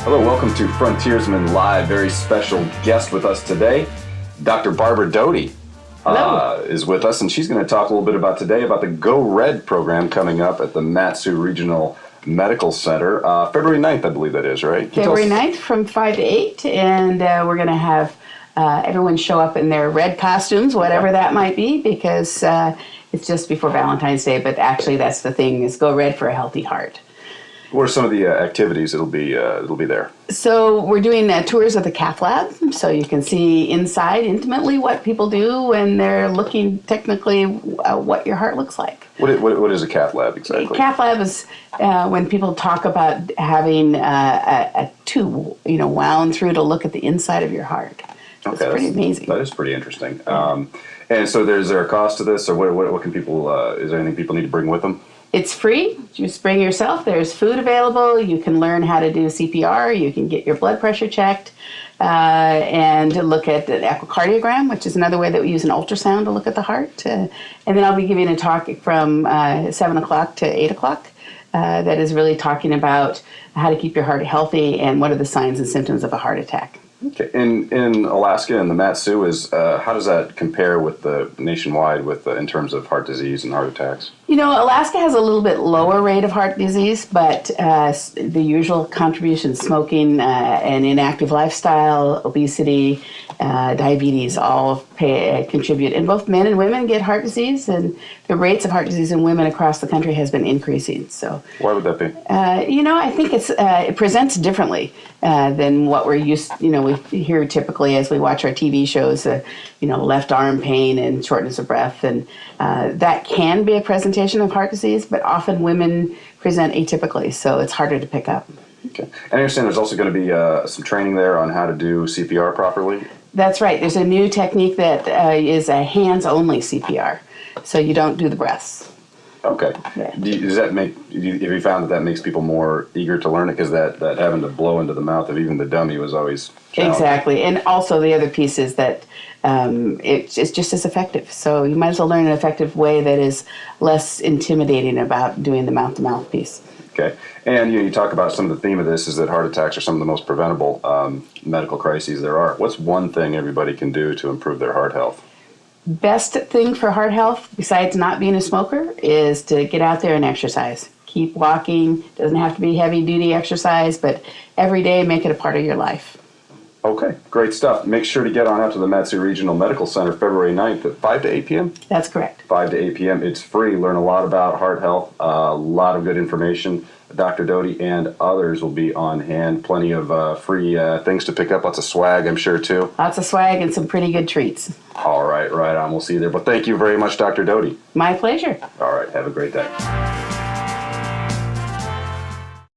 Hello, welcome to Frontiersman Live. Very special guest with us today, Dr. Barbara Doty is with us, and she's going to talk a little bit about the Go Red program coming up at the Mat-Su Regional Medical Center, February 9th, I believe that is, right? February 9th from 5 to 8, and we're going to have everyone show up in their red costumes, whatever that might be, because it's just before Valentine's Day, but actually that's the thing, is Go Red for a Healthy Heart. What are some of the activities that'll be there? So we're doing tours of the cath lab, so you can see inside intimately what people do when they're looking technically what your heart looks like. What is a cath lab exactly? A cath lab is when people talk about having a tube, wound through to look at the inside of your heart. It's pretty amazing. That is pretty interesting. And so, is there a cost to this, or what can people? Is there anything people need to bring with them? It's free. You just bring yourself. There's food available. You can learn how to do CPR. You can get your blood pressure checked and look at an echocardiogram, which is another way that we use an ultrasound to look at the heart. And then I'll be giving a talk from 7 o'clock to 8 o'clock that is really talking about how to keep your heart healthy and what are the signs and symptoms of a heart attack. Okay. In Alaska and the Mat-Su, how does that compare with the nationwide in terms of heart disease and heart attacks? Alaska has a little bit lower rate of heart disease, but the usual contributions, smoking, an inactive lifestyle, obesity, diabetes, all contribute. And both men and women get heart disease, and the rates of heart disease in women across the country has been increasing. So, why would that be? I think it presents differently than what we're used. We hear typically as we watch our TV shows, left arm pain and shortness of breath, and that can be a presentation of heart disease, but often women present atypically, so it's harder to pick up. Okay. And I understand there's also going to be some training there on how to do CPR properly? That's right. There's a new technique that is a hands-only CPR, so you don't do the breaths. Okay. Yeah. Have you found that makes people more eager to learn it? Because that having to blow into the mouth of even the dummy was always challenging. Exactly. And also the other piece is that it's just as effective. So you might as well learn an effective way that is less intimidating about doing the mouth-to-mouth piece. Okay. And you talk about some of the theme of this is that heart attacks are some of the most preventable medical crises there are. What's one thing everybody can do to improve their heart health? Best thing for heart health, besides not being a smoker, is to get out there and exercise. Keep walking. Doesn't have to be heavy-duty exercise, but every day make it a part of your life. Okay, great stuff. Make sure to get on out to the Mat-Su Regional Medical Center February 9th at 5 to 8 p.m.? That's correct. 5 to 8 p.m. It's free. Learn a lot about heart health, a lot of good information. Dr. Doty and others will be on hand. Plenty of free things to pick up. Lots of swag, I'm sure, too. Lots of swag and some pretty good treats. All right, right on. We'll see you there. But thank you very much, Dr. Doty. My pleasure. All right, have a great day.